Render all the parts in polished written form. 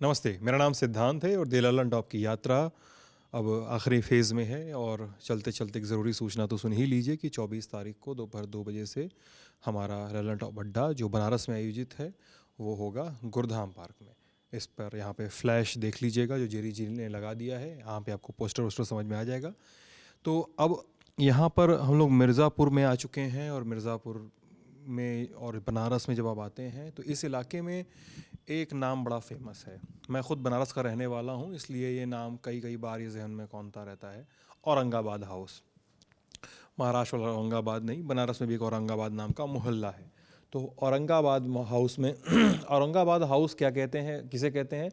नमस्ते, मेरा नाम सिद्धांत है और द लर्न टॉप की यात्रा अब आखिरी फेज़ में है। और चलते चलते एक ज़रूरी सूचना तो सुन ही लीजिए कि 24 तारीख को दोपहर 2 बजे से हमारा लर्न टॉप अड्डा जो बनारस में आयोजित है वो होगा गुरुधाम पार्क में। इस पर यहाँ पे फ्लैश देख लीजिएगा जो जेरी जी ने लगा दिया है, यहाँ पे आपको पोस्टर वोस्टर समझ में आ जाएगा। तो अब यहाँ पर हम लोग मिर्ज़ापुर में आ चुके हैं और मिर्ज़ापुर में और बनारस में जब आप आते हैं तो इस इलाके में एक नाम बड़ा फेमस है। मैं ख़ुद बनारस का रहने वाला हूँ, इसलिए ये नाम कई कई बार ये जहन में कौनता रहता है। औरंगाबाद हाउस, महाराष्ट्र वाला औरंगाबाद नहीं, बनारस में भी एक औरंगाबाद नाम का मोहल्ला है। तो औरंगाबाद हाउस में औरंगाबाद हाउस क्या कहते हैं, किसे कहते हैं?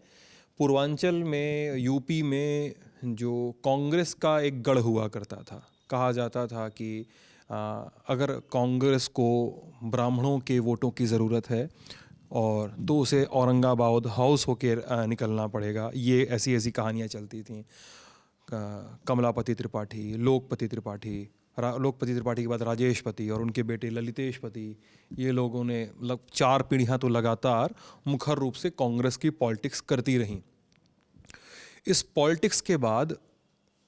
पूर्वांचल में, यूपी में जो कांग्रेस का एक गढ़ हुआ करता था। कहा जाता था कि अगर कांग्रेस को ब्राह्मणों के वोटों की ज़रूरत है और तो उसे औरंगाबाद हाउस होके निकलना पड़ेगा। ये ऐसी ऐसी कहानियाँ चलती थीं। कमलापति त्रिपाठी, लोकपति त्रिपाठी, लोकपति त्रिपाठी के बाद राजेशपति और उनके बेटे ललितेशपति, ये लोगों ने मतलब 4 पीढ़ियाँ तो लगातार मुखर रूप से कांग्रेस की पॉलिटिक्स करती रहीं। इस पॉलिटिक्स के बाद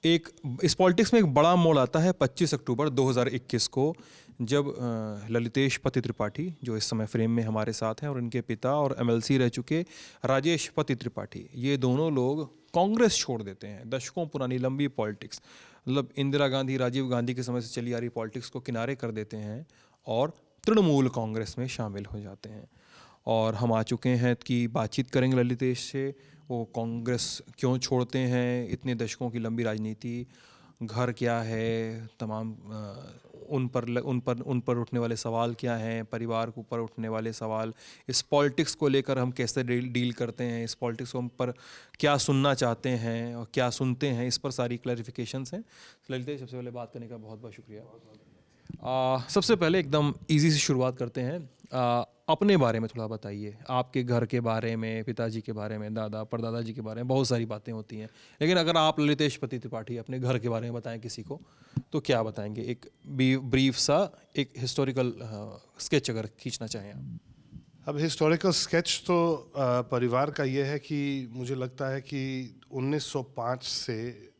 इस पॉलिटिक्स में एक बड़ा मोड़ आता है 25 अक्टूबर 2021 को, जब ललितेशपति त्रिपाठी जो इस समय फ्रेम में हमारे साथ हैं और इनके पिता और एमएलसी रह चुके राजेशपति त्रिपाठी, ये दोनों लोग कांग्रेस छोड़ देते हैं। दशकों पुरानी लंबी पॉलिटिक्स, मतलब इंदिरा गांधी, राजीव गांधी के समय से चली आ रही पॉलिटिक्स को किनारे कर देते हैं और तृणमूल कांग्रेस में शामिल हो जाते हैं। और हम आ चुके हैं कि बातचीत करेंगे ललितेश से, वो कांग्रेस क्यों छोड़ते हैं, इतने दशकों की लंबी राजनीति, घर क्या है, तमाम उन पर उठने वाले सवाल क्या हैं, परिवार के ऊपर उठने वाले सवाल, इस पॉलिटिक्स को लेकर हम कैसे डील करते हैं, इस पॉलिटिक्स को हम पर क्या सुनना चाहते हैं और क्या सुनते हैं, इस पर सारी क्लैरिफिकेशंस हैं। ललितेश, सबसे पहले बात करने का बहुत बहुत शुक्रिया। सबसे पहले एकदम इजी से शुरुआत करते हैं। अपने बारे में थोड़ा बताइए, आपके घर के बारे में, पिताजी के बारे में, दादा परदादा जी के बारे में बहुत सारी बातें होती हैं, लेकिन अगर आप ललितेशपति त्रिपाठी अपने घर के बारे में बताएं किसी को तो क्या बताएंगे? एक ब्रीफ सा एक हिस्टोरिकल स्केच अगर खींचना चाहें आप। अब हिस्टोरिकल स्केच तो परिवार का ये है कि मुझे लगता है कि 1905 से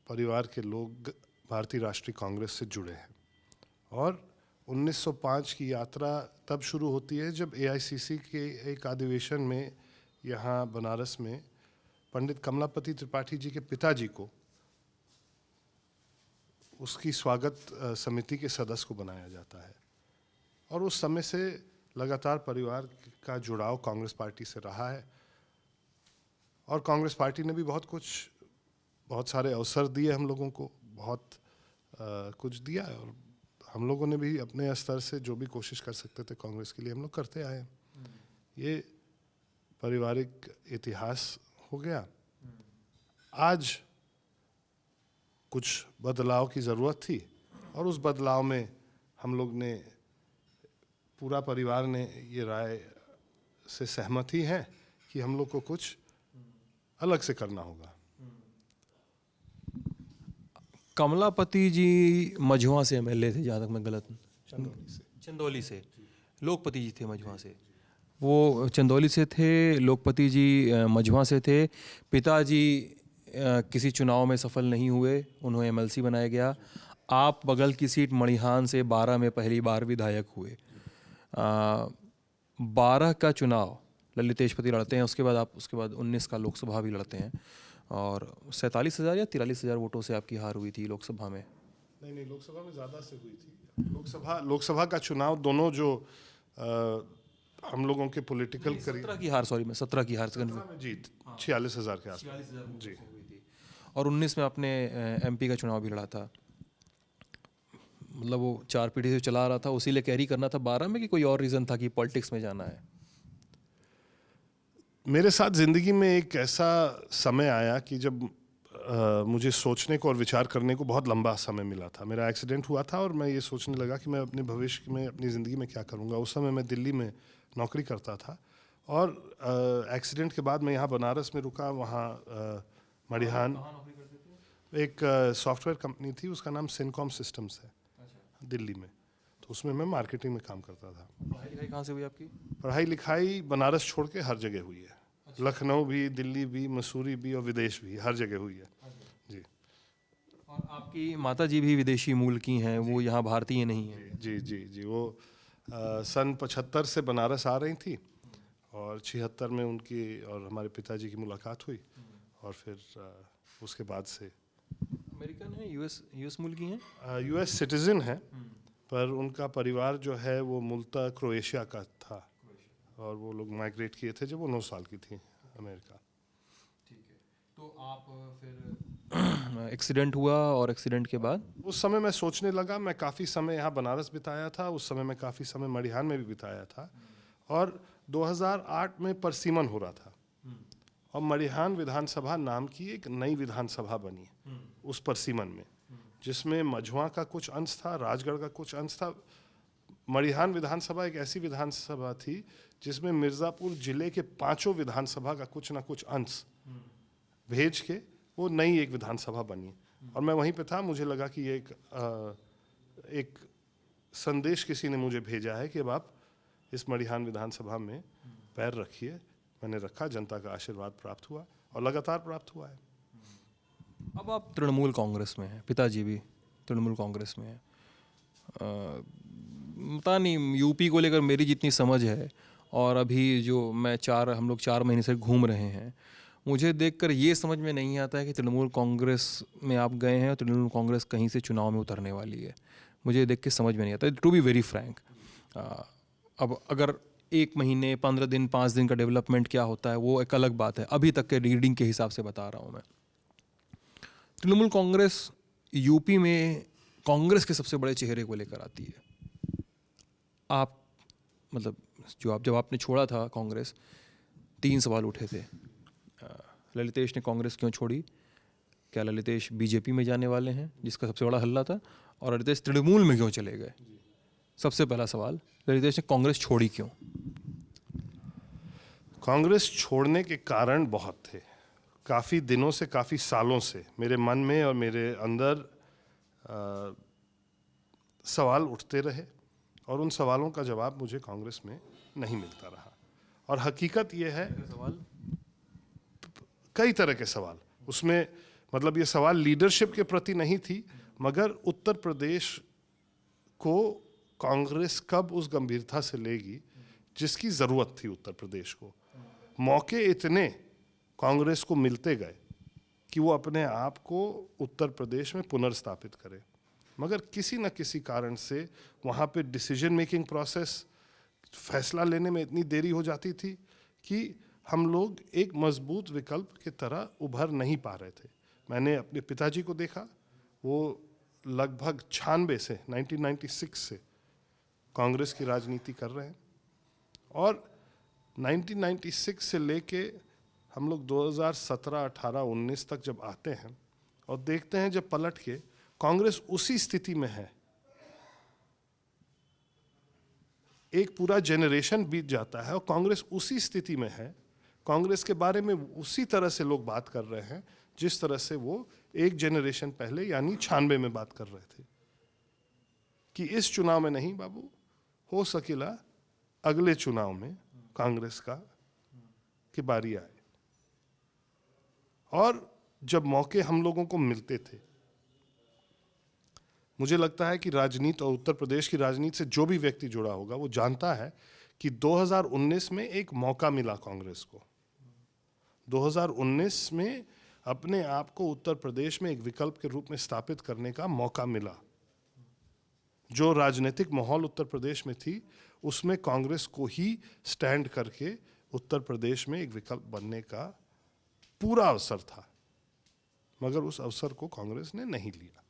परिवार के लोग भारतीय राष्ट्रीय कांग्रेस से जुड़े हैं और 1905 की यात्रा तब शुरू होती है जब एआईसीसी के एक अधिवेशन में यहाँ बनारस में पंडित कमलापति त्रिपाठी जी के पिताजी को उसकी स्वागत समिति के सदस्य को बनाया जाता है। और उस समय से लगातार परिवार का जुड़ाव कांग्रेस पार्टी से रहा है और कांग्रेस पार्टी ने भी बहुत सारे अवसर दिए हम लोगों को, बहुत कुछ दिया है और हम लोगों ने भी अपने स्तर से जो भी कोशिश कर सकते थे कांग्रेस के लिए हम लोग करते आए हैं। ये पारिवारिक इतिहास हो गया। आज कुछ बदलाव की ज़रूरत थी और उस बदलाव में हम लोग ने, पूरा परिवार ने ये राय से सहमत ही हैं कि हम लोग को कुछ अलग से करना होगा। कमलापति जी मझुआ से एमएलए थे, जहाँ तक मैं गलत, चंदौली से लोकपति जी थे मझुआ से, वो चंदौली से थे, लोकपति जी मझुआ से थे। पिताजी किसी चुनाव में सफल नहीं हुए, उन्हें एमएलसी बनाया गया। आप बगल की सीट मणिहान से 12 में पहली बार विधायक हुए। 12 का चुनाव ललितेशपति लड़ते हैं, उसके बाद 19 का लोकसभा भी लड़ते हैं और 47,000 या 43,000 वोटों से आपकी हार हुई थी लोकसभा में। नहीं, लोकसभा में ज़्यादा से हुई थी। लोकसभा का चुनाव दोनों जो हम लोगों के पॉलिटिकल करियर, 17 की हार, सॉरी मैं 17 की हार में जीत 46,000 के आसपास जी। और 19 में आपने एमपी का चुनाव भी लड़ा था। मतलब वो 4 पीढ़ी से चला रहा था, उसी लिए कैरी करना था 12 में, कि कोई और रीज़न था कि पॉलिटिक्स में जाना है? मेरे साथ ज़िंदगी में एक ऐसा समय आया कि जब मुझे सोचने को और विचार करने को बहुत लंबा समय मिला था। मेरा एक्सीडेंट हुआ था और मैं ये सोचने लगा कि मैं अपने भविष्य में, अपनी ज़िंदगी में क्या करूँगा। उस समय मैं दिल्ली में नौकरी करता था और एक्सीडेंट के बाद मैं यहाँ बनारस में रुका। वहाँ मड़िहान एक सॉफ्टवेयर कंपनी थी, उसका नाम सिनकॉम सिस्टम्स है दिल्ली में, तो उसमें मैं मार्केटिंग में काम करता था। पढ़ाई लिखाई कहाँ से हुई आपकी? पढ़ाई लिखाई बनारस छोड़ के हर जगह हुई है। लखनऊ भी, दिल्ली भी, मसूरी भी और विदेश भी, हर जगह हुई है जी। और आपकी माता जी भी विदेशी मूल की हैं, वो यहाँ भारतीय नहीं हैं? जी जी जी, वो सन 75 से बनारस आ रही थी और 76 में उनकी और हमारे पिताजी की मुलाकात हुई और फिर उसके बाद से अमेरिकन है, यूएस मूल की हैं? यूएस सिटीजन है, पर उनका परिवार जो है वो मूलतः क्रोएशिया का था और वो लोग माइग्रेट किए थे जब वो 9 साल की थी अमेरिका। ठीक है, तो आप फिर एक्सीडेंट हुआ और एक्सीडेंट के बाद? उस समय मैं सोचने लगा, मैं काफ़ी समय यहाँ बनारस बिताया था, उस समय मैं काफ़ी समय मड़िहान में भी बिताया था और 2008 में परसिमन हो रहा था और मड़िहान विधानसभा नाम की एक नई विधानसभा बनी उस परसिमन में, जिसमें मझुआ का कुछ अंश था, राजगढ़ का कुछ अंश था। मड़िहान विधानसभा एक ऐसी विधानसभा थी जिसमें मिर्ज़ापुर जिले के 5 विधानसभा का कुछ ना कुछ अंश भेज के वो नई एक विधानसभा बनी और मैं वहीं पे था। मुझे लगा कि ये एक संदेश किसी ने मुझे भेजा है कि अब आप इस मड़िहान विधानसभा में पैर रखिए। मैंने रखा, जनता का आशीर्वाद प्राप्त हुआ और लगातार प्राप्त हुआ है। अब आप तृणमूल कांग्रेस में हैं, पिताजी भी तृणमूल कांग्रेस में हैं। पता नहीं, यूपी को लेकर मेरी जितनी समझ है और अभी जो हम लोग 4 महीने से घूम रहे हैं, मुझे देखकर ये समझ में नहीं आता है कि तृणमूल कांग्रेस में आप गए हैं और तृणमूल कांग्रेस कहीं से चुनाव में उतरने वाली है। मुझे देख के समझ में नहीं आता, टू बी वेरी फ्रैंक। अब अगर 1 महीने, 15 दिन, 5 दिन का डेवलपमेंट क्या होता है वो एक अलग बात है। अभी तक के रीडिंग के हिसाब से बता रहा हूँ मैं। तृणमूल कांग्रेस यूपी में कांग्रेस के सबसे बड़े चेहरे को लेकर आती है। आप मतलब जब आपने छोड़ा था कांग्रेस, 3 सवाल उठे थे। ललितेश ने कांग्रेस क्यों छोड़ी? क्या ललितेश बीजेपी में जाने वाले हैं, जिसका सबसे बड़ा हल्ला था? और ललितेश तृणमूल में क्यों चले गए? सबसे पहला सवाल, ललितेश ने कांग्रेस छोड़ी क्यों? कांग्रेस छोड़ने के कारण बहुत थे। काफ़ी दिनों से, काफ़ी सालों से मेरे मन में और मेरे अंदर सवाल उठते रहे और उन सवालों का जवाब मुझे कांग्रेस में नहीं मिलता रहा। और हकीकत ये है, सवाल कई तरह के सवाल उसमें, मतलब ये सवाल लीडरशिप के प्रति नहीं थी, मगर उत्तर प्रदेश को कांग्रेस कब उस गंभीरता से लेगी जिसकी ज़रूरत थी उत्तर प्रदेश को। मौके इतने कांग्रेस को मिलते गए कि वो अपने आप को उत्तर प्रदेश में पुनर्स्थापित करे, मगर किसी न किसी कारण से वहाँ पे डिसीजन मेकिंग प्रोसेस, फैसला लेने में इतनी देरी हो जाती थी कि हम लोग एक मजबूत विकल्प की तरह उभर नहीं पा रहे थे। मैंने अपने पिताजी को देखा, वो लगभग 1996 से कांग्रेस की राजनीति कर रहे हैं और 1996 से लेके हम लोग 2017, 18, 19 तक जब आते हैं और देखते हैं जब पलट के कांग्रेस उसी स्थिति में है। एक पूरा जेनरेशन बीत जाता है और कांग्रेस उसी स्थिति में है। कांग्रेस के बारे में उसी तरह से लोग बात कर रहे हैं जिस तरह से वो एक जेनरेशन पहले यानी 96 में बात कर रहे थे कि इस चुनाव में नहीं बाबू, हो सकेला अगले चुनाव में कांग्रेस की बारी आए। और जब मौके हम लोगों को मिलते थे, मुझे लगता है कि राजनीति और उत्तर प्रदेश की राजनीति से जो भी व्यक्ति जुड़ा होगा वो जानता है कि 2019 में एक मौका मिला कांग्रेस को। 2019 में अपने आप को उत्तर प्रदेश में एक विकल्प के रूप में स्थापित करने का मौका मिला। जो राजनीतिक माहौल उत्तर प्रदेश में थी उसमें कांग्रेस को ही स्टैंड करके उत्तर प्रदेश में एक विकल्प बनने का पूरा अवसर था, मगर उस अवसर को कांग्रेस ने नहीं लिया।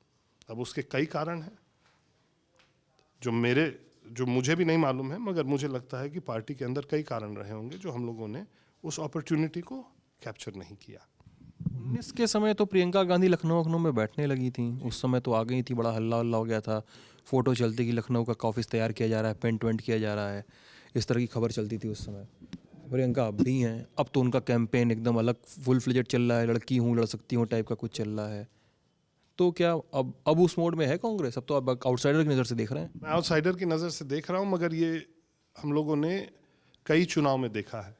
अब उसके कई कारण हैं जो मुझे भी नहीं मालूम है, मगर मुझे लगता है कि पार्टी के अंदर कई कारण रहे होंगे जो हम लोगों ने उस अपॉर्चुनिटी को कैप्चर नहीं किया। 19 के समय तो प्रियंका गांधी लखनऊ में बैठने लगी थी, उस समय तो आ गई थी, बड़ा हल्ला हल्ला हो गया था। फोटो चलती कि लखनऊ का ऑफिस तैयार किया जा रहा है, पेंट वेंट किया जा रहा है, इस तरह की खबर चलती थी उस समय। प्रियंका अब भी हैं, अब तो उनका कैंपेन एकदम अलग फुल फ्लेजेड चल रहा है, लड़की हूँ लड़ सकती हूँ टाइप का कुछ चल रहा है। तो क्या अब उस मोड में है कांग्रेस? अब तो अब आउटसाइडर की नज़र से देख रहे हैं। मैं आउटसाइडर की नज़र से देख रहा हूँ, मगर ये हम लोगों ने कई चुनाव में देखा है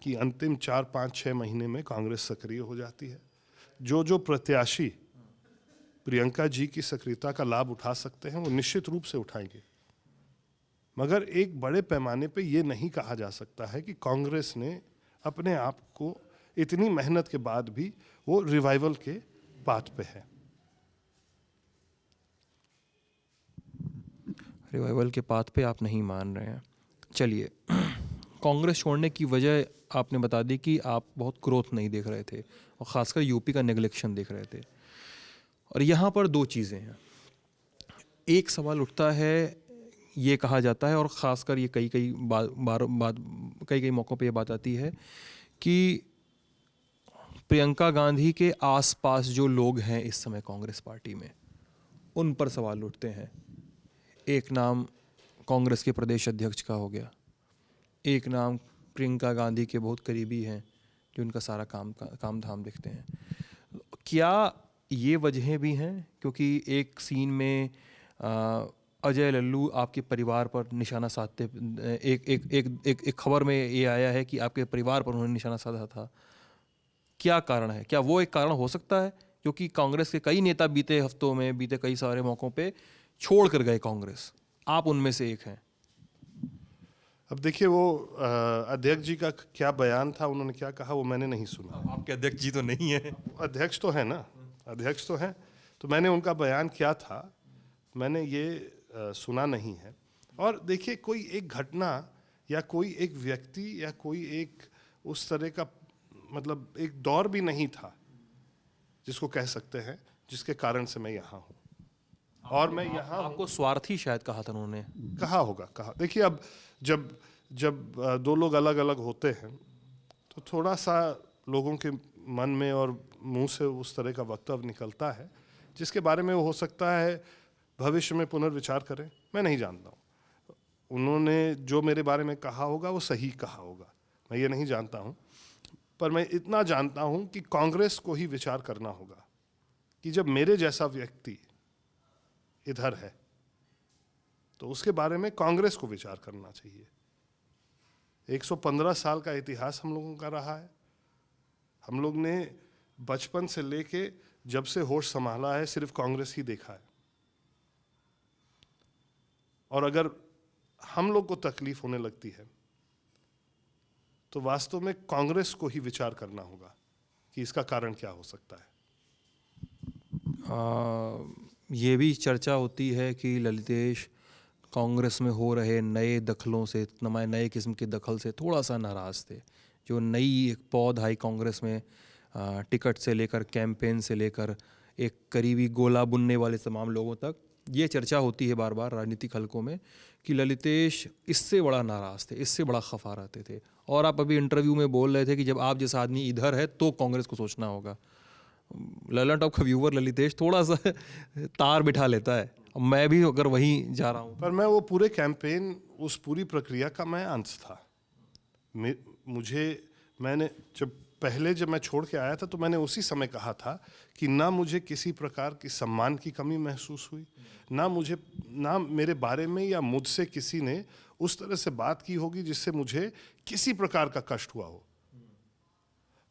कि अंतिम 4, 5, 6 महीने में कांग्रेस सक्रिय हो जाती है। जो प्रत्याशी प्रियंका जी की सक्रियता का लाभ उठा सकते हैं वो निश्चित रूप से उठाएंगे, मगर एक बड़े पैमाने पे ये नहीं कहा जा सकता है कि कांग्रेस ने अपने आप को इतनी मेहनत के बाद भी वो रिवाइवल के पाथ पे है। रिवाइवल के पाथ पे आप नहीं मान रहे हैं। चलिए, कांग्रेस छोड़ने की वजह आपने बता दी कि आप बहुत ग्रोथ नहीं देख रहे थे और ख़ासकर यूपी का नेगलेक्शन देख रहे थे। और यहाँ पर दो चीज़ें हैं। एक सवाल उठता है, ये कहा जाता है और ख़ासकर ये कई मौक़ों पे ये बात आती है कि प्रियंका गांधी के आसपास जो लोग हैं इस समय कांग्रेस पार्टी में, उन पर सवाल उठते हैं। एक नाम कांग्रेस के प्रदेश अध्यक्ष का हो गया, एक नाम प्रियंका गांधी के बहुत करीबी हैं जो उनका सारा काम धाम देखते हैं। क्या ये वजहें भी हैं? क्योंकि एक सीन में अजय लल्लू आपके परिवार पर निशाना साधते, एक खबर में ये आया है कि आपके परिवार पर उन्होंने निशाना साधा था। क्या कारण है? क्या वो एक कारण हो सकता है? क्योंकि कांग्रेस के कई नेता बीते हफ्तों में, बीते कई सारे मौक़ों पे छोड़ कर गए कांग्रेस, आप उनमें से एक हैं। अब देखिए, वो अध्यक्ष जी का क्या बयान था, उन्होंने क्या कहा, वो मैंने नहीं सुना। आपके अध्यक्ष जी तो नहीं है। अध्यक्ष तो है ना, अध्यक्ष तो हैं, तो मैंने उनका बयान क्या था मैंने ये सुना नहीं है। और देखिए, कोई एक घटना या कोई एक व्यक्ति या कोई एक उस तरह का मतलब एक दौर भी नहीं था जिसको कह सकते हैं जिसके कारण से मैं यहाँ हूँ। और मैं यहाँ आपको स्वार्थी शायद कहा था उन्होंने। कहा होगा, कहा। देखिए, अब जब दो लोग अलग अलग होते हैं तो थोड़ा सा लोगों के मन में और मुंह से उस तरह का वक्तव्य निकलता है जिसके बारे में वो हो सकता है भविष्य में पुनर्विचार करें। मैं नहीं जानता हूँ, उन्होंने जो मेरे बारे में कहा होगा वो सही कहा होगा, मैं ये नहीं जानता हूँ। पर मैं इतना जानता हूँ कि कांग्रेस को ही विचार करना होगा कि जब मेरे जैसा व्यक्ति इधर है तो उसके बारे में कांग्रेस को विचार करना चाहिए। 115 साल का इतिहास हम लोगों का रहा है। हम लोग ने बचपन से लेके जब से होश संभाला है सिर्फ कांग्रेस ही देखा है। और अगर हम लोग को तकलीफ होने लगती है तो वास्तव में कांग्रेस को ही विचार करना होगा कि इसका कारण क्या हो सकता है। ये भी चर्चा होती है कि ललितेश कांग्रेस में हो रहे नए दखलों से, नए किस्म के दखल से थोड़ा सा नाराज़ थे। जो नई एक पौध आई कांग्रेस में, टिकट से लेकर कैंपेन से लेकर एक करीबी गोला बुनने वाले तमाम लोगों तक, ये चर्चा होती है बार बार राजनीतिक हलकों में कि ललितेश इससे बड़ा नाराज़ थे, इससे बड़ा खफा रहते थे। और आप अभी इंटरव्यू में बोल रहे थे कि जब आप जैसा आदमी इधर है तो कांग्रेस को सोचना होगा। ललन टॉप का व्यूवर ललितेश थोड़ा सा तार बिठा लेता है, मैं भी अगर वहीं जा रहा हूँ। पर मैं वो पूरे कैंपेन, उस पूरी प्रक्रिया का मैं अंश था। मैंने जब मैं छोड़ के आया था तो मैंने उसी समय कहा था कि ना मुझे किसी प्रकार की सम्मान की कमी महसूस हुई, ना मेरे बारे में या मुझसे किसी ने उस तरह से बात की होगी जिससे मुझे किसी प्रकार का कष्ट हुआ हो।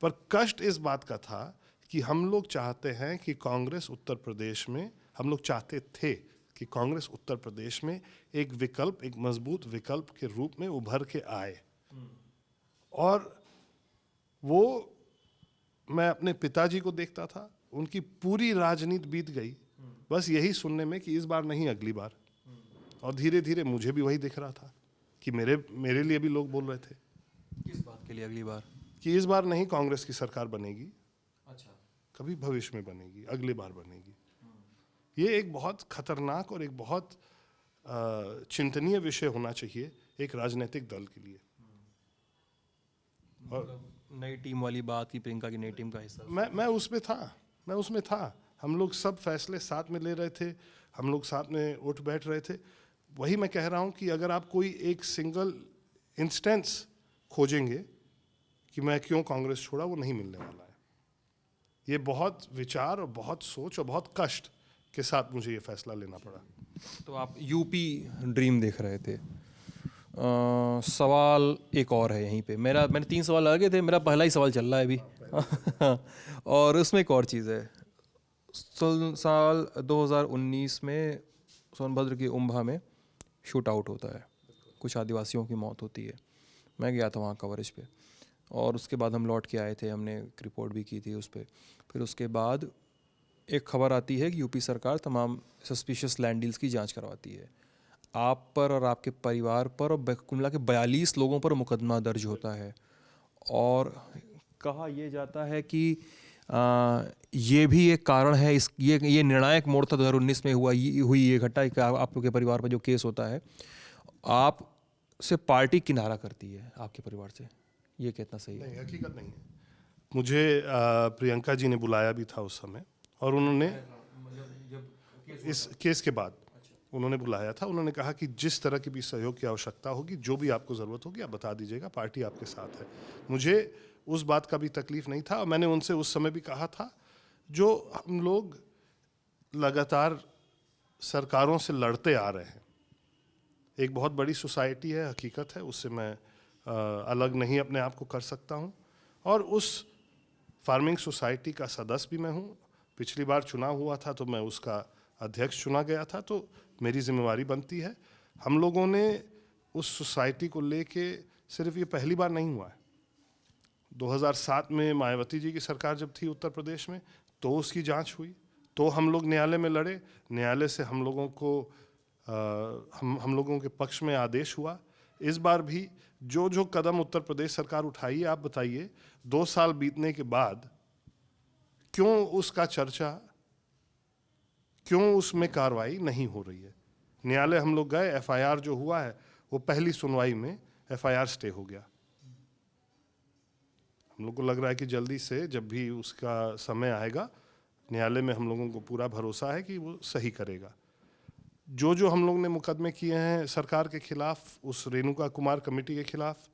पर कष्ट इस बात का था कि हम लोग चाहते हैं कि कांग्रेस उत्तर प्रदेश में, हम लोग चाहते थे कि कांग्रेस उत्तर प्रदेश में एक विकल्प, एक मजबूत विकल्प के रूप में उभर के आए। और वो मैं अपने पिताजी को देखता था, उनकी पूरी राजनीति बीत गई बस यही सुनने में कि इस बार नहीं अगली बार। और धीरे धीरे मुझे भी वही दिख रहा था कि मेरे लिए भी लोग बोल रहे थे। किस बात के लिए अगली बार? कि इस बार नहीं कांग्रेस की सरकार बनेगी, अच्छा, कभी भविष्य में बनेगी, अगली बार बनेगी। ये एक बहुत खतरनाक और एक बहुत चिंतनीय विषय होना चाहिए एक राजनीतिक दल के लिए। और नई टीम वाली बात की, प्रियंका की नई टीम का हिस्सा मैं उसमें था। हम लोग सब फैसले साथ में ले रहे थे, हम लोग साथ में उठ बैठ रहे थे। वही मैं कह रहा हूँ कि अगर आप कोई एक सिंगल इंस्टेंस खोजेंगे कि मैं क्यों कांग्रेस छोड़ा, वो नहीं मिलने वाला है। ये बहुत विचार और बहुत सोच और बहुत कष्ट के साथ मुझे ये फैसला लेना पड़ा। तो आप यूपी ड्रीम देख रहे थे। सवाल एक और है यहीं पे। मैंने 3 सवाल लगे थे, मेरा पहला ही सवाल चल रहा है अभी। और उसमें एक और चीज़ है। साल 2019 में सोनभद्र की उम्भा में शूट आउट होता है, कुछ आदिवासियों की मौत होती है। मैं गया था वहाँ कवरेज पे, और उसके बाद हम लौट के आए थे, हमने एक रिपोर्ट भी की थी उस पर। फिर उसके बाद एक खबर आती है कि यूपी सरकार तमाम सस्पिशियस लैंड डील्स की जांच करवाती है। आप पर और आपके परिवार पर और कुल मिला के 42 लोगों पर मुकदमा दर्ज होता है, और कहा यह जाता है कि ये भी एक कारण है, इस ये निर्णायक मोड़ था 2019 में हुई ये घटना कि आप लोग के परिवार पर जो केस होता है, आप से पार्टी किनारा करती है आपके परिवार से। ये कितना सही है? नहीं, हकीकत नहीं है। मुझे प्रियंका जी ने बुलाया भी था उस समय, और उन्होंने इस केस के बाद उन्होंने बुलाया था। उन्होंने कहा कि जिस तरह की भी सहयोग की आवश्यकता होगी, जो भी आपको ज़रूरत होगी, आप बता दीजिएगा, पार्टी आपके साथ है। मुझे उस बात का भी तकलीफ नहीं था, और मैंने उनसे उस समय भी कहा था, जो हम लोग लगातार सरकारों से लड़ते आ रहे हैं, एक बहुत बड़ी सोसाइटी है, हकीकत है, उससे मैं अलग नहीं अपने आप को कर सकता हूँ, और उस फार्मिंग सोसाइटी का सदस्य भी मैं हूँ। पिछली बार चुनाव हुआ था तो मैं उसका अध्यक्ष चुना गया था, तो मेरी जिम्मेवारी बनती है। हम लोगों ने उस सोसाइटी को लेके, सिर्फ ये पहली बार नहीं हुआ है, 2007 में मायावती जी की सरकार जब थी उत्तर प्रदेश में, तो उसकी जांच हुई, तो हम लोग न्यायालय में लड़े, न्यायालय से हम लोगों को हम लोगों के पक्ष में आदेश हुआ। इस बार भी जो जो कदम उत्तर प्रदेश सरकार उठाई है, आप बताइए 2 साल बीतने के बाद क्यों उसका चर्चा, क्यों उसमें कार्रवाई नहीं हो रही है? न्यायालय हम लोग गए, एफआईआर जो हुआ है वो पहली सुनवाई में एफआईआर स्टे हो गया। हम लोग को लग रहा है कि जल्दी से, जब भी उसका समय आएगा, न्यायालय में हम लोगों को पूरा भरोसा है कि वो सही करेगा। जो जो हम लोग ने मुकदमे किए हैं सरकार के खिलाफ, उस रेणुका कुमार कमेटी के खिलाफ,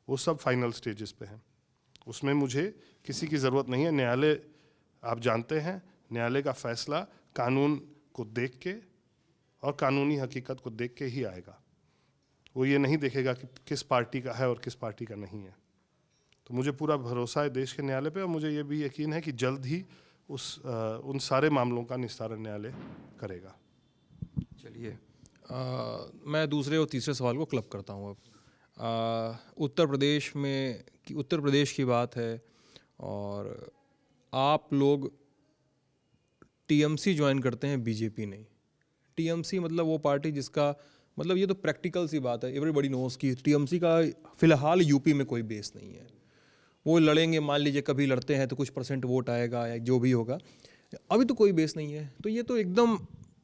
वो सब फाइनल स्टेजेस पे हैं। उसमें मुझे किसी की ज़रूरत नहीं है। न्यायालय, आप जानते हैं, न्यायालय का फैसला कानून को देख के और कानूनी हकीकत को देख के ही आएगा। वो ये नहीं देखेगा कि किस पार्टी का है और किस पार्टी का नहीं है। तो मुझे पूरा भरोसा है देश के न्यायालय पे, और मुझे ये भी यकीन है कि जल्द ही उन सारे मामलों का निस्तारण न्यायालय करेगा। चलिए, मैं दूसरे और तीसरे सवाल को क्लब करता हूँ अब। उत्तर प्रदेश की बात है, और आप लोग टीएमसी ज्वाइन करते हैं, बीजेपी नहीं। टीएमसी मतलब वो पार्टी जिसका, मतलब ये तो प्रैक्टिकल सी बात है, एवरीबॉडी नोस कि टीएमसी का फिलहाल यूपी में कोई बेस नहीं है। वो लड़ेंगे, मान लीजिए कभी लड़ते हैं तो कुछ % वोट आएगा या जो भी होगा, अभी तो कोई बेस नहीं है। तो ये तो एकदम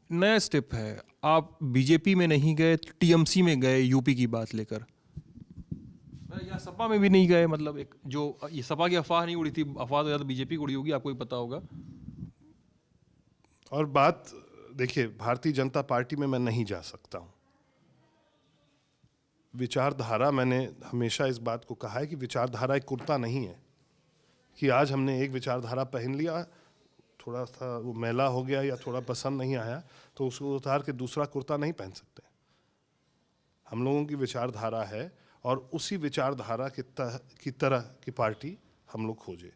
नया स्टेप है। आप बीजेपी में नहीं गए, टीएमसी में गए यूपी की बात लेकर, या सपा में भी नहीं गए। मतलब एक जो ये सपा की अफवाह नहीं उड़ी थी, अफवाह तो ज़्यादा बीजेपी की उड़ी होगी, आपको भी पता होगा। और बात देखिए, भारतीय जनता पार्टी में मैं नहीं जा सकता हूँ। विचारधारा, मैंने हमेशा इस बात को कहा है कि विचारधारा एक कुर्ता नहीं है कि आज हमने एक विचारधारा पहन लिया, थोड़ा सा वो मैला हो गया या थोड़ा पसंद नहीं आया तो उसको उतार के दूसरा कुर्ता नहीं पहन सकते। हम लोगों की विचारधारा है, और उसी विचारधारा की तरह की पार्टी हम लोग खोजे,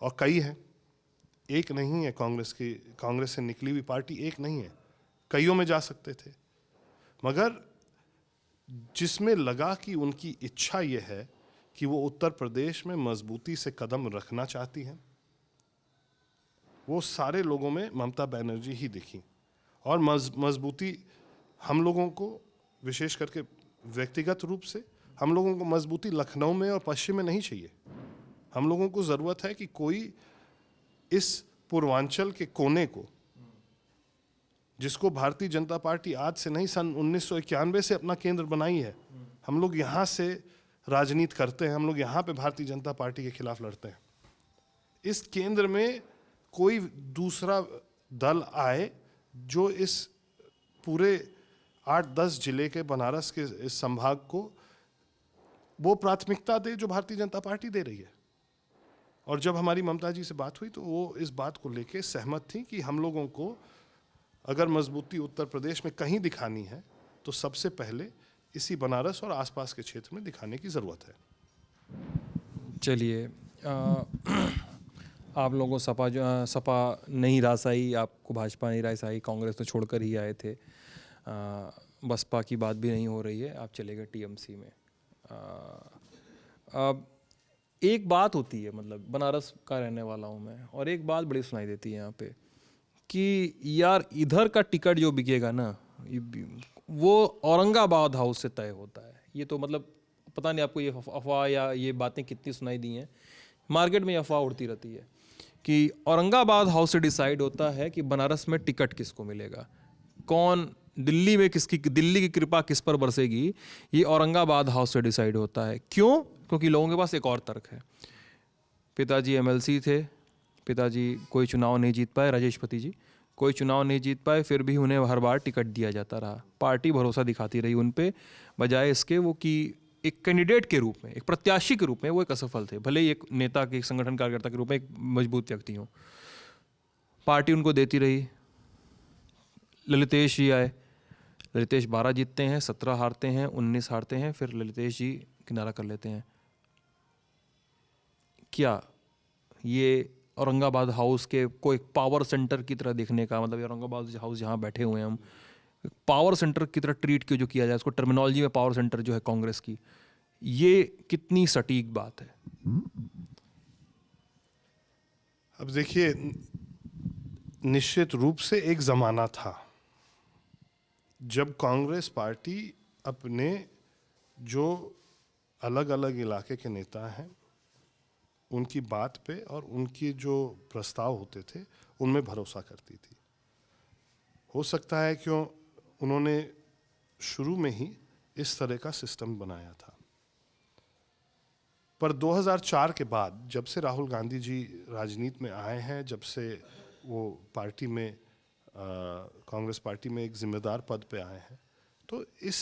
और कई हैं, एक नहीं है। कांग्रेस से निकली हुई पार्टी एक नहीं है, कईयों में जा सकते थे, मगर जिसमें लगा कि उनकी इच्छा ये है कि वो उत्तर प्रदेश में मजबूती से कदम रखना चाहती हैं, वो सारे लोगों में ममता बनर्जी ही दिखी। और मजबूती हम लोगों को, विशेष करके व्यक्तिगत रूप से, हम लोगों को मजबूती लखनऊ में और पश्चिम में नहीं चाहिए। हम लोगों को ज़रूरत है कि कोई इस पूर्वांचल के कोने को, जिसको भारतीय जनता पार्टी आज से नहीं, सन 1991 से अपना केंद्र बनाई है, हम लोग यहाँ से राजनीति करते हैं, हम लोग यहाँ पे भारतीय जनता पार्टी के खिलाफ लड़ते हैं। इस केंद्र में कोई दूसरा दल आए जो इस पूरे 8-10 जिले के, बनारस के इस संभाग को वो प्राथमिकता दे जो भारतीय जनता पार्टी दे रही है। और जब हमारी ममता जी से बात हुई तो वो इस बात को लेके सहमत थी कि हम लोगों को अगर मजबूती उत्तर प्रदेश में कहीं दिखानी है तो सबसे पहले इसी बनारस और आसपास के क्षेत्र में दिखाने की ज़रूरत है। चलिए, आप लोगों को सपा नहीं रास आई, आपको भाजपा नहीं रास आई, कांग्रेस तो छोड़कर ही आए थे, बसपा की बात भी नहीं हो रही है, आप चले गए टीएमसी में। अब एक बात होती है, मतलब बनारस का रहने वाला हूँ मैं, और एक बात बड़ी सुनाई देती है यहाँ पे कि यार इधर का टिकट जो बिकेगा ना, वो औरंगाबाद हाउस से तय होता है। ये तो मतलब पता नहीं आपको ये अफवाह या ये बातें कितनी सुनाई दी हैं, मार्केट में ये अफवाह उड़ती रहती है कि औरंगाबाद हाउस से डिसाइड होता है कि बनारस में टिकट किसको मिलेगा, कौन दिल्ली में दिल्ली की कृपा किस पर बरसेगी, ये औरंगाबाद हाउस से डिसाइड होता है। क्यों? क्योंकि लोगों के पास एक और तर्क है। पिताजी एमएलसी थे, पिताजी कोई चुनाव नहीं जीत पाए, राजेश पति जी कोई चुनाव नहीं जीत पाए, फिर भी उन्हें हर बार टिकट दिया जाता रहा। पार्टी भरोसा दिखाती रही उन पे, बजाय इसके वो कि एक कैंडिडेट के रूप में, एक प्रत्याशी के रूप में वो एक असफल थे। भले ही एक नेता के, एक संगठन कार्यकर्ता के रूप में एक मजबूत व्यक्ति हो, पार्टी उनको देती रही। ललितेश जी आए, ललितेश 12 जीतते हैं, 17 हारते हैं, 19 हारते हैं, फिर ललितेश जी किनारा कर लेते हैं। क्या ये औरंगाबाद हाउस के को एक पावर सेंटर की तरह देखने का, मतलब औरंगाबाद हाउस जहाँ बैठे हुए हैं हम, पावर सेंटर की तरह ट्रीट क्यों जो किया जाए उसको, टर्मिनोलॉजी में पावर सेंटर जो है कांग्रेस की, ये कितनी सटीक बात है? अब देखिए, निश्चित रूप से एक ज़माना था जब कांग्रेस पार्टी अपने जो अलग अलग इलाके के नेता हैं उनकी बात पे और उनके जो प्रस्ताव होते थे उनमें भरोसा करती थी। हो सकता है क्यों उन्होंने शुरू में ही इस तरह का सिस्टम बनाया था, पर 2004 के बाद जब से राहुल गांधी जी राजनीति में आए हैं, जब से वो पार्टी में कांग्रेस पार्टी में एक जिम्मेदार पद पे आए हैं, तो इस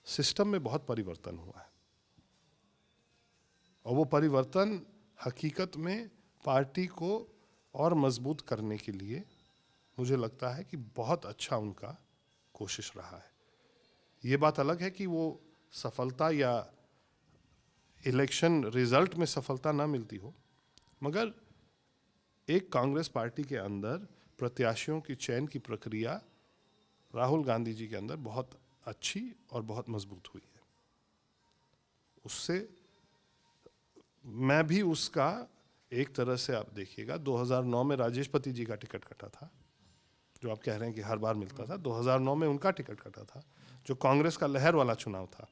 सिस्टम में बहुत परिवर्तन हुआ है। और वो परिवर्तन हकीकत में पार्टी को और मजबूत करने के लिए मुझे लगता है कि बहुत अच्छा उनका कोशिश रहा है। ये बात अलग है कि वो सफलता या इलेक्शन रिजल्ट में सफलता ना मिलती हो, मगर एक कांग्रेस पार्टी के अंदर प्रत्याशियों की चयन की प्रक्रिया राहुल गांधी जी के अंदर बहुत अच्छी और बहुत मजबूत हुई है। उससे मैं भी उसका एक तरह से, आप देखिएगा 2009 में राजेश पति जी का टिकट कटा था, जो आप कह रहे हैं कि हर बार मिलता था। 2009 में उनका टिकट कटा था, जो कांग्रेस का लहर वाला चुनाव था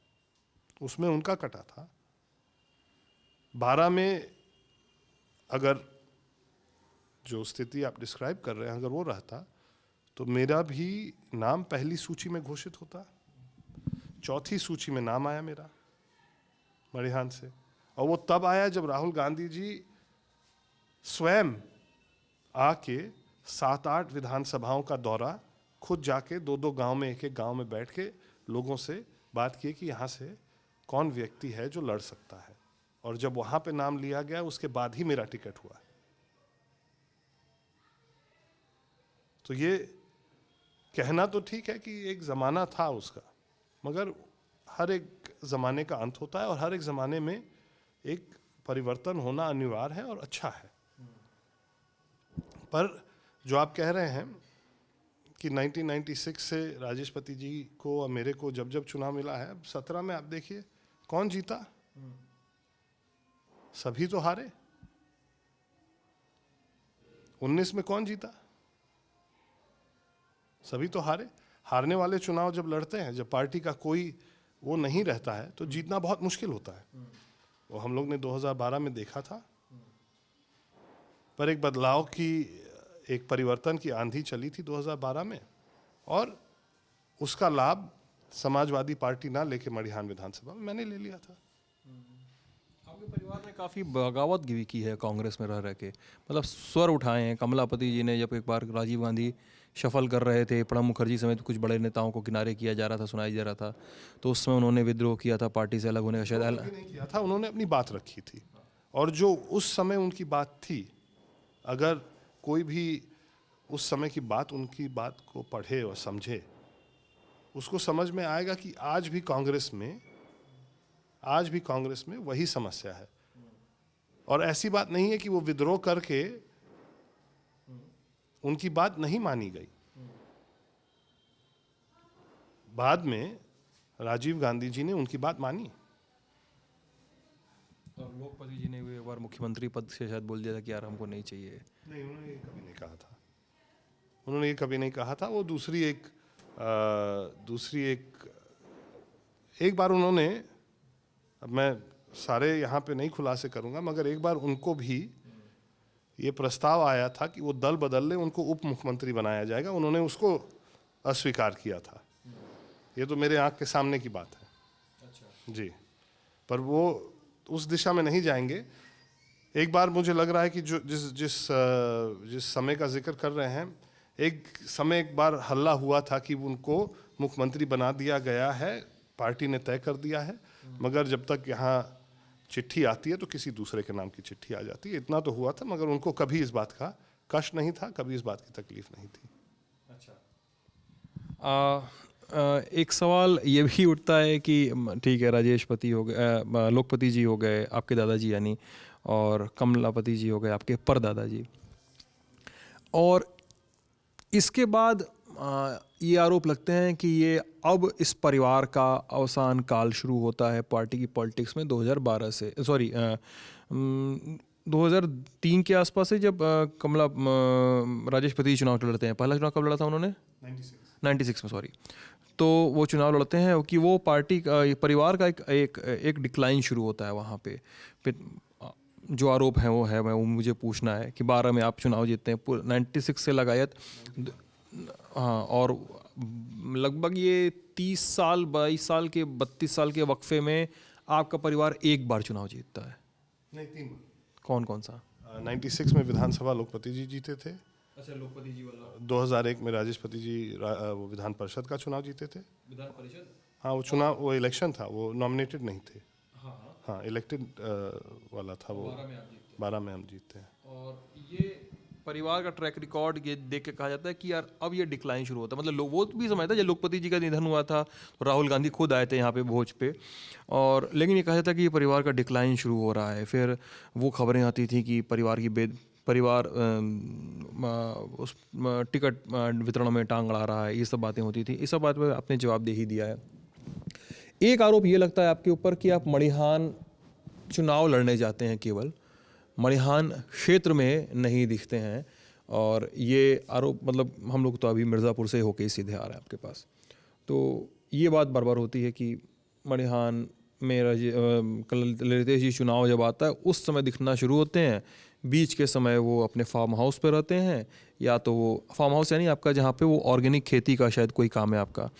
उसमें उनका कटा था। 12 में अगर जो स्थिति आप डिस्क्राइब कर रहे हैं अगर वो रहता तो मेरा भी नाम पहली सूची में घोषित होता, चौथी सूची में नाम आया मेरा मरिहान से। और वो तब आया जब राहुल गांधी जी स्वयं आके 7-8 विधानसभाओं का दौरा खुद जाके 2-2 गांव में, एक-एक गांव में बैठ के लोगों से बात की कि यहाँ से कौन व्यक्ति है जो लड़ सकता है। और जब वहाँ पे नाम लिया गया उसके बाद ही मेरा टिकट हुआ। तो ये कहना तो ठीक है कि एक ज़माना था उसका, मगर हर एक ज़माने का अंत होता है और हर एक ज़माने में एक परिवर्तन होना अनिवार्य है और अच्छा है। पर जो आप कह रहे हैं कि 1996 से राजेश पति जी को और मेरे को जब जब चुनाव मिला है, 17 में आप देखिए कौन जीता, सभी तो हारे। 19 में कौन जीता, सभी तो हारे। हारने वाले चुनाव जब लड़ते हैं, जब पार्टी का कोई वो नहीं रहता है तो जीतना बहुत मुश्किल होता है। वो हम लोग ने 2012 में देखा था। पर एक बदलाव की, एक परिवर्तन की आंधी चली थी 2012 में, और उसका लाभ समाजवादी पार्टी ना लेके मड़िहान विधानसभा में मैंने ले लिया था। आपके परिवार ने काफ़ी बगावत भी की है कांग्रेस में रह के, मतलब स्वर उठाए हैं। कमलापति जी ने जब एक बार राजीव गांधी शफल कर रहे थे, प्रणब मुखर्जी समेत कुछ बड़े नेताओं को किनारे किया जा रहा था, सुनाई जा रहा था, तो उस समय उन्होंने विद्रोह किया था, पार्टी से अलग होने का शायद नहीं किया था, उन्होंने अपनी बात रखी थी। और जो उस समय उनकी बात थी, अगर कोई भी उस समय की बात, उनकी बात को पढ़े और समझे उसको समझ में आएगा कि आज भी कांग्रेस में वही समस्या है। और ऐसी बात नहीं है कि वो विद्रोह करके उनकी बात नहीं मानी गई। बाद में राजीव गांधी जी ने उनकी बात मानी। और लोकपति जी ने भी एक बार मुख्यमंत्री पद से शायद बोल दिया था कि यार हमको नहीं चाहिए। नहीं, उन्होंने ये कभी नहीं कहा था। उन्होंने ये कभी नहीं कहा था। वो एक बार उन्होंने, अब मैं सारे यहाँ पे नहीं खुलासे करूँगा, मगर एक बार उनको भी ये प्रस्ताव आया था कि वो दल बदल ले, उनको उप मुख्यमंत्री बनाया जाएगा। उन्होंने उसको अस्वीकार किया था। ये तो मेरे आँख के सामने की बात है। अच्छा जी, पर वो उस दिशा में नहीं जाएंगे। एक बार मुझे लग रहा है कि जो जिस समय का जिक्र कर रहे हैं, एक बार हल्ला हुआ था कि उनको मुख्यमंत्री बना दिया गया है, पार्टी ने तय कर दिया है, मगर जब तक यहाँ चिट्ठी आती है तो किसी दूसरे के नाम की चिट्ठी आ जाती है। इतना तो हुआ था, मगर उनको कभी इस बात का कष्ट नहीं था, कभी इस बात की तकलीफ नहीं थी। अच्छा, एक सवाल ये भी उठता है कि ठीक है, राजेशपति हो गए, लोकपति जी हो गए आपके दादाजी यानी, और कमलापति जी हो गए आपके परदादाजी, और इसके बाद ये आरोप लगते हैं कि ये अब इस परिवार का अवसान काल शुरू होता है पार्टी की पॉलिटिक्स में 2012 से, 2003 के आसपास से, जब राजेशपति चुनाव लड़ते हैं। पहला चुनाव कब लड़ा था उन्होंने? 96 में, सॉरी। तो वो चुनाव लड़ते हैं कि वो पार्टी का, परिवार का एक डिक्लाइन शुरू होता है वहाँ पे। फिर जो आरोप है वो मुझे पूछना है कि 12 में आप चुनाव जीतते हैं, 96 से लगायत, हाँ, और लगभग ये 30 साल 22 साल के 32 साल के वक्फे में आपका परिवार एक बार चुनाव जीतता है। नहीं, 3। कौन कौन सा? 96 में विधानसभा लोकपति जी जीते थे। अच्छा, लोकपति जी वाला। 2001 में राजेशपति जी वो विधान परिषद का चुनाव जीते थे। विधान परिषद? हाँ, वो चुनाव, वो इलेक्शन था, वो नॉमिनेटेड नहीं थे। हाँ, इलेक्टेड वाला था वो। 12 में हम जीते हैं। और ये परिवार का ट्रैक रिकॉर्ड ये देख के कहा जाता है कि यार अब ये डिक्लाइन शुरू होता है। मतलब लोग वो भी समझता है, जब लोकपति जी का निधन हुआ था तो राहुल गांधी खुद आए थे यहाँ पे भोज पे, और लेकिन ये कहा जाता है कि ये परिवार का डिक्लाइन शुरू हो रहा है। फिर वो खबरें आती थी कि परिवार उस टिकट वितरण में टांग अड़ा रहा है, ये सब बातें होती थी। इस सब बात पर आपने जवाब दे ही दिया है। एक आरोप ये लगता है आपके ऊपर कि आप मड़िहान चुनाव लड़ने जाते हैं, केवल मड़िहान क्षेत्र में नहीं दिखते हैं, और ये आरोप, मतलब हम लोग तो अभी मिर्ज़ापुर से होके सीधे आ रहे हैं आपके पास, तो ये बात बार बार होती है कि मड़िहान में ललितेश जी चुनाव जब आता है उस समय दिखना शुरू होते हैं, बीच के समय वो अपने फार्म हाउस पे रहते हैं, या तो वो फार्म हाउस यानी आपका जहाँ पे वो ऑर्गेनिक खेती का शायद कोई काम है, आपका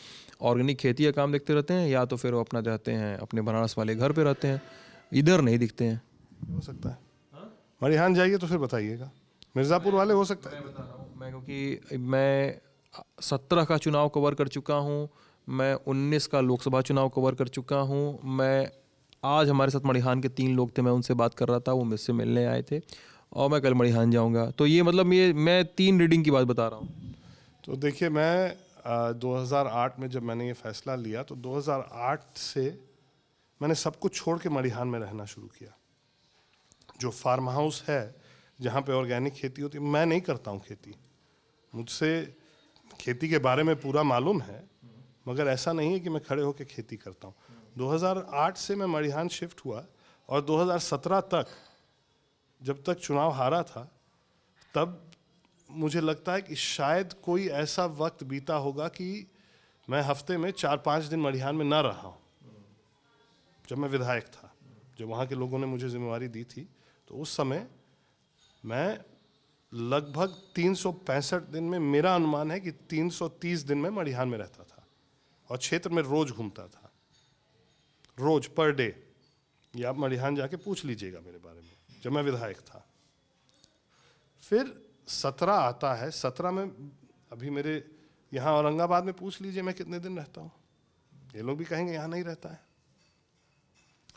ऑर्गेनिक खेती का काम देखते रहते हैं, या तो फिर वो अपना रहते हैं अपने बनारस वाले घर पे रहते हैं, इधर नहीं दिखते हैं। हो सकता है मड़िहान जाइए तो फिर बताइएगा। मिर्ज़ापुर वाले हो सकता है। मैं बता रहा हूँ, मैं क्योंकि मैं 17 का चुनाव कवर कर चुका हूँ, मैं 19 का लोकसभा चुनाव कवर कर चुका हूँ। मैं आज हमारे साथ मड़िहान के 3 लोग थे, मैं उनसे बात कर रहा था, वो मुझसे मिलने आए थे, और मैं कल मड़िहान जाऊँगा। तो ये मतलब ये मैं 3 रीडिंग की बात बता रहा हूँ। तो देखिए, मैं 2008 में जब मैंने ये फैसला लिया, तो 2008 से मैंने सब कुछ छोड़ के मड़िहान में रहना शुरू किया। जो फार्म हाउस है जहाँ पे ऑर्गेनिक खेती होती है, मैं नहीं करता हूँ खेती। मुझसे खेती के बारे में पूरा मालूम है, मगर ऐसा नहीं है कि मैं खड़े होकर खेती करता हूँ। 2008 से मैं मड़िहान शिफ्ट हुआ, और 2017 तक, जब तक चुनाव हारा था, तब मुझे लगता है कि शायद कोई ऐसा वक्त बीता होगा कि मैं हफ्ते में 4-5 दिन मड़िहान में ना रहा हूँ। जब मैं विधायक था, जब वहाँ के लोगों ने मुझे जिम्मेवारी दी थी, तो उस समय मैं लगभग 365 दिन में, मेरा अनुमान है कि 330 दिन में मड़िहान में रहता था, और क्षेत्र में रोज घूमता था, रोज पर डे। ये आप मड़िहान जाके पूछ लीजिएगा मेरे बारे में, जब मैं विधायक था। फिर 17 आता है, 17 में अभी मेरे यहाँ औरंगाबाद में पूछ लीजिए मैं कितने दिन रहता हूँ, ये लोग भी कहेंगे यहाँ नहीं रहता है।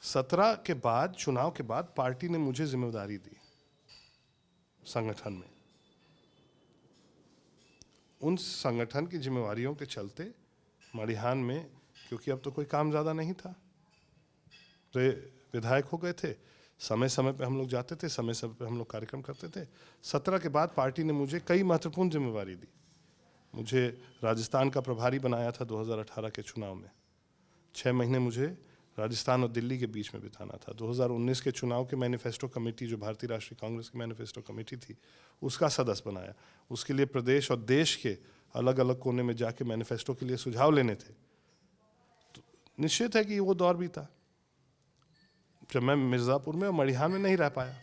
17 के बाद, चुनाव के बाद, पार्टी ने मुझे जिम्मेदारी दी संगठन में। उन संगठन की जिम्मेवारियों के चलते मड़िहान में, क्योंकि अब तो कोई काम ज़्यादा नहीं था, तो विधायक हो गए थे, समय समय पे हम लोग जाते थे, समय समय पे हम लोग कार्यक्रम करते थे। 17 के बाद पार्टी ने मुझे कई महत्वपूर्ण जिम्मेवारी दी। मुझे राजस्थान का प्रभारी बनाया था 2018 के चुनाव में। 6 महीने मुझे राजस्थान और दिल्ली के बीच में बिताना था। 2019 के चुनाव के मैनिफेस्टो कमेटी, जो भारतीय राष्ट्रीय कांग्रेस की मैनिफेस्टो कमेटी थी, उसका सदस्य बनाया। उसके लिए प्रदेश और देश के अलग अलग कोने में जाके मैनिफेस्टो के लिए सुझाव लेने थे। तो निश्चित है कि वो दौर भी था जब मैं मिर्ज़ापुर में और मड़िहान में नहीं रह पाया,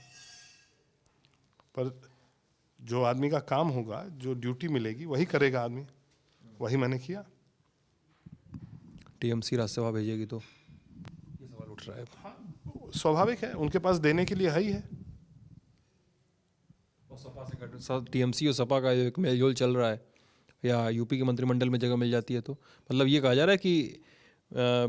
पर जो आदमी का काम होगा, जो ड्यूटी मिलेगी, वही करेगा आदमी। वही मैंने किया। टीएमसी राज्यसभा भेजेगी तो ये सवाल उठ रहा है। हाँ, स्वाभाविक है, उनके पास देने के लिए है ही है। और सपा से टीएमसी और सपा का जो एक मेलजोल चल रहा है, या यूपी के मंत्रिमंडल में जगह मिल जाती है तो मतलब ये कहा जा रहा है कि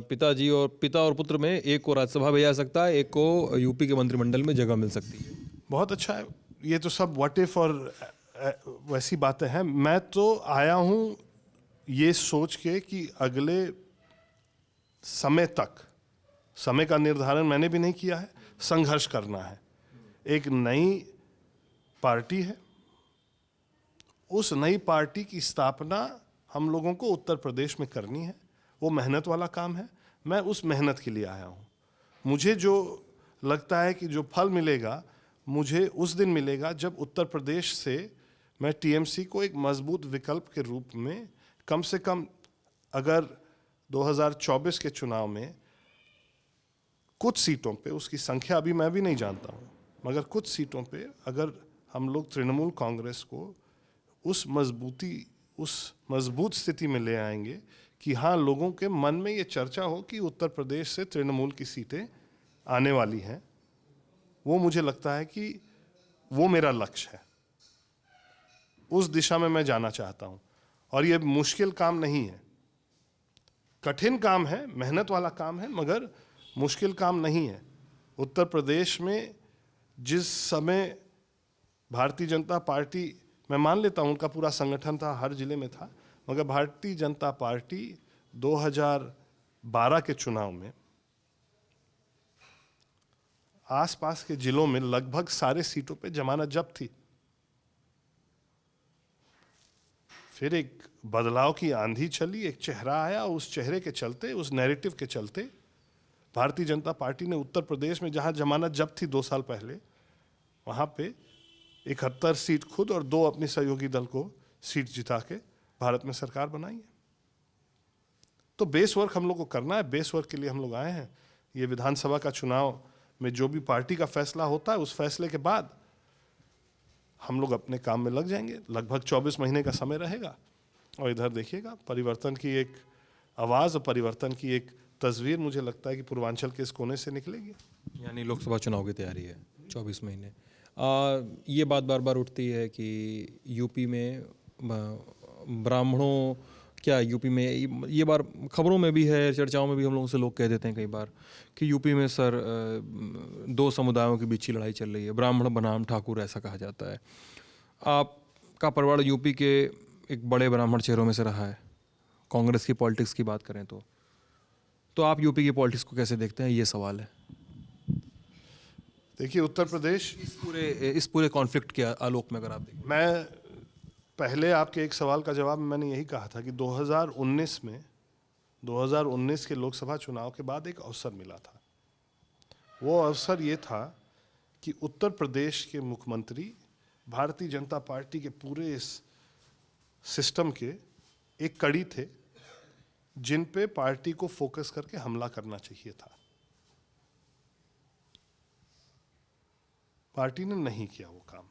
पिता और पुत्र में एक को राज्यसभा भेजा सकता है, एक को यूपी के मंत्रिमंडल में जगह मिल सकती है। बहुत अच्छा है। ये तो सब व्हाट इफ और वैसी बातें हैं। मैं तो आया हूँ ये सोच के कि अगले समय तक, समय का निर्धारण मैंने भी नहीं किया है, संघर्ष करना है। एक नई पार्टी है, उस नई पार्टी की स्थापना हम लोगों को उत्तर प्रदेश में करनी है। वो मेहनत वाला काम है। मैं उस मेहनत के लिए आया हूँ। मुझे जो लगता है कि जो फल मिलेगा, मुझे उस दिन मिलेगा जब उत्तर प्रदेश से मैं टीएमसी को एक मजबूत विकल्प के रूप में, कम से कम अगर 2024 के चुनाव में कुछ सीटों पे, उसकी संख्या अभी मैं भी नहीं जानता हूँ, मगर कुछ सीटों पे अगर हम लोग तृणमूल कांग्रेस को उस मजबूत स्थिति में ले आएंगे कि हाँ, लोगों के मन में ये चर्चा हो कि उत्तर प्रदेश से तृणमूल की सीटें आने वाली हैं, वो मुझे लगता है कि वो मेरा लक्ष्य है। उस दिशा में मैं जाना चाहता हूँ। और ये मुश्किल काम नहीं है, कठिन काम है, मेहनत वाला काम है, मगर मुश्किल काम नहीं है। उत्तर प्रदेश में जिस समय भारतीय जनता पार्टी, मैं मान लेता हूँ उनका पूरा संगठन था, हर जिले में था, मगर भारतीय जनता पार्टी 2012 के चुनाव में आसपास के जिलों में लगभग सारे सीटों पे जमानत जब्त थी। फिर एक बदलाव की आंधी चली, एक चेहरा आया, उस चेहरे के चलते, उस नैरेटिव के चलते भारतीय जनता पार्टी ने उत्तर प्रदेश में जहां जमानत जब्त थी 2 साल पहले, वहां पे 71 सीट खुद और 2 अपनी सहयोगी दल को सीट जिता के भारत में सरकार बनाई है। तो बेस वर्क हम लोग को करना है, बेस वर्क के लिए हम लोग आए हैं। ये विधानसभा का चुनाव में जो भी पार्टी का फैसला होता है, उस फैसले के बाद हम लोग अपने काम में लग जाएंगे। लगभग 24 महीने का समय रहेगा और इधर देखिएगा, परिवर्तन की एक आवाज़ और परिवर्तन की एक तस्वीर मुझे लगता है कि पूर्वांचल के इस कोने से निकलेगी। यानी लोकसभा चुनाव की तैयारी है 24 महीने। ये बात बार बार उठती है कि यूपी में ब्राह्मणों, क्या यूपी में ये बार खबरों में भी है, चर्चाओं में भी हम लोगों से लोग कह देते हैं कई बार कि यूपी में सर 2 समुदायों के बीच की लड़ाई चल रही है, ब्राह्मण बनाम ठाकुर ऐसा कहा जाता है। आपका परिवार यूपी के एक बड़े ब्राह्मण चेहरों में से रहा है, कांग्रेस की पॉलिटिक्स की बात करें तो आप यूपी की पॉलिटिक्स को कैसे देखते हैं, ये सवाल है। देखिए, उत्तर प्रदेश इस पूरे कॉन्फ्लिक्ट के आलोक में अगर आप देखें, मैं पहले आपके एक सवाल का जवाब मैंने यही कहा था कि 2019 के लोकसभा चुनाव के बाद एक अवसर मिला था। वो अवसर ये था कि उत्तर प्रदेश के मुख्यमंत्री भारतीय जनता पार्टी के पूरे इस सिस्टम के एक कड़ी थे, जिन पे पार्टी को फोकस करके हमला करना चाहिए था। पार्टी ने नहीं किया वो काम।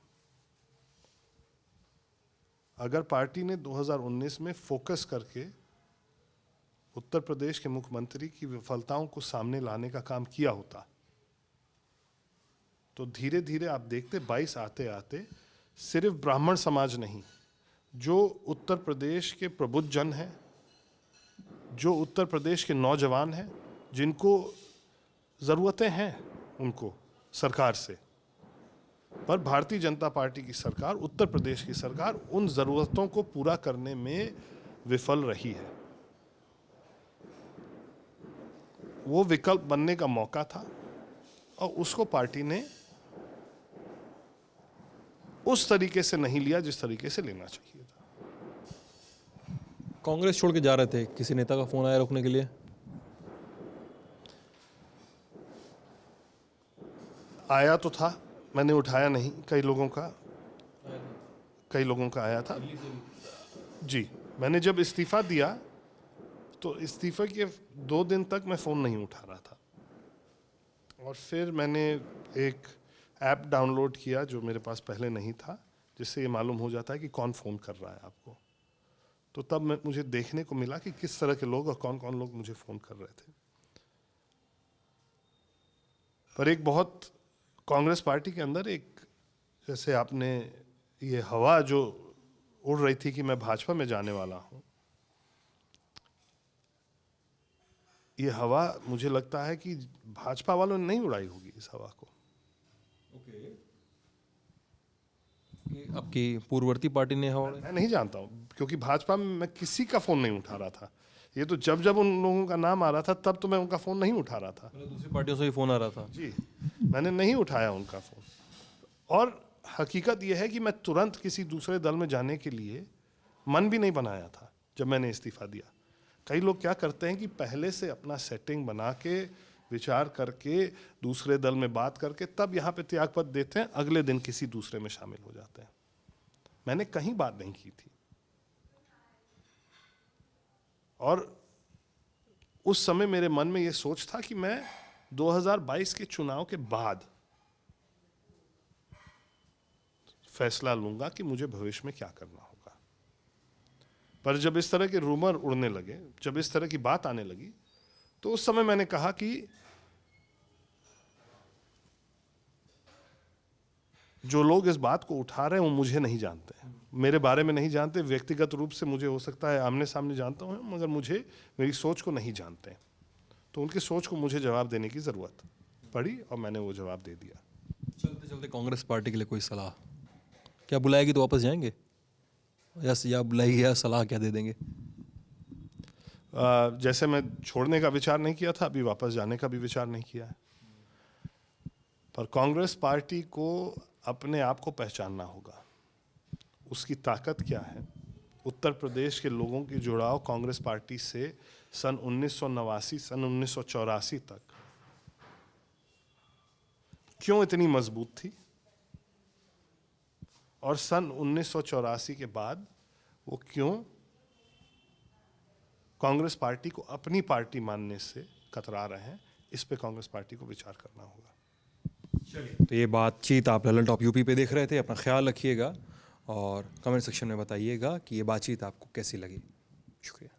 अगर पार्टी ने 2019 में फोकस करके उत्तर प्रदेश के मुख्यमंत्री की विफलताओं को सामने लाने का काम किया होता, तो धीरे धीरे आप देखते 22 आते आते सिर्फ ब्राह्मण समाज नहीं, जो उत्तर प्रदेश के प्रबुद्ध जन हैं, जो उत्तर प्रदेश के नौजवान हैं, जिनको ज़रूरतें हैं उनको सरकार से, पर भारतीय जनता पार्टी की सरकार, उत्तर प्रदेश की सरकार उन ज़रूरतों को पूरा करने में विफल रही है। वो विकल्प बनने का मौका था और उसको पार्टी ने उस तरीके से नहीं लिया जिस तरीके से लेना चाहिए था। कांग्रेस छोड़ के जा रहे थे, किसी नेता का फोन आया रोकने के लिए? आया तो था, मैंने उठाया नहीं। कई लोगों का आया था जी। मैंने जब इस्तीफा दिया तो इस्तीफे के 2 दिन तक मैं फ़ोन नहीं उठा रहा था, और फिर मैंने एक ऐप डाउनलोड किया जो मेरे पास पहले नहीं था, जिससे ये मालूम हो जाता है कि कौन फ़ोन कर रहा है आपको। तो तब मुझे देखने को मिला कि किस तरह के लोग और कौन कौन लोग मुझे फ़ोन कर रहे थे। पर एक बहुत कांग्रेस पार्टी के अंदर एक, जैसे आपने ये हवा जो उड़ रही थी कि मैं भाजपा में जाने वाला हूँ, ये हवा मुझे लगता है कि भाजपा वालों ने नहीं उड़ाई होगी इस हवा को। आपकी पूर्ववर्ती पार्टी ने हवा मैं नहीं जानता हूँ, क्योंकि भाजपा में मैं किसी का फ़ोन नहीं उठा रहा था। ये तो जब जब उन लोगों का नाम आ रहा था तब तो मैं उनका फ़ोन नहीं उठा रहा था। दूसरी पार्टियों से भी फोन आ रहा था जी, मैंने नहीं उठाया उनका फ़ोन। और हकीकत यह है कि मैं तुरंत किसी दूसरे दल में जाने के लिए मन भी नहीं बनाया था जब मैंने इस्तीफा दिया। कई लोग क्या करते हैं कि पहले से अपना सेटिंग बना के, विचार करके, दूसरे दल में बात करके तब यहाँ पे त्यागपत्र देते हैं, अगले दिन किसी दूसरे में शामिल हो जाते हैं। मैंने कहीं बात नहीं की थी, और उस समय मेरे मन में ये सोच था कि मैं 2022 के चुनाव के बाद फैसला लूंगा कि मुझे भविष्य में क्या करना होगा। पर जब इस तरह के रूमर उड़ने लगे, जब इस तरह की बात आने लगी, तो उस समय मैंने कहा कि जो लोग इस बात को उठा रहे हैं वो मुझे नहीं जानते, मेरे बारे में नहीं जानते। व्यक्तिगत रूप से मुझे हो सकता है आमने सामने जानता हूँ, मगर मुझे, मेरी सोच को नहीं जानते। तो उनकी सोच को मुझे जवाब देने की ज़रूरत पड़ी, और मैंने वो जवाब दे दिया। चलते चलते कांग्रेस पार्टी के लिए कोई सलाह? क्या बुलाएगी तो वापस जाएंगे, या बुलाएगी या सलाह क्या दे देंगे? जैसे मैं छोड़ने का विचार नहीं किया था, अभी वापस जाने का भी विचार नहीं किया है। पर कांग्रेस पार्टी को अपने आप को पहचानना होगा, उसकी ताकत क्या है। उत्तर प्रदेश के लोगों की जुड़ाव कांग्रेस पार्टी से सन 1989, सन 1984 तक क्यों इतनी मजबूत थी, और सन 1984 के बाद वो क्यों कांग्रेस पार्टी को अपनी पार्टी मानने से कतरा रहे हैं, इस पे कांग्रेस पार्टी को विचार करना होगा। तो ये बातचीत आप ललन टॉप यूपी पे देख रहे थे। अपना ख्याल रखिएगा और कमेंट सेक्शन में बताइएगा कि ये बातचीत आपको कैसी लगी। शुक्रिया।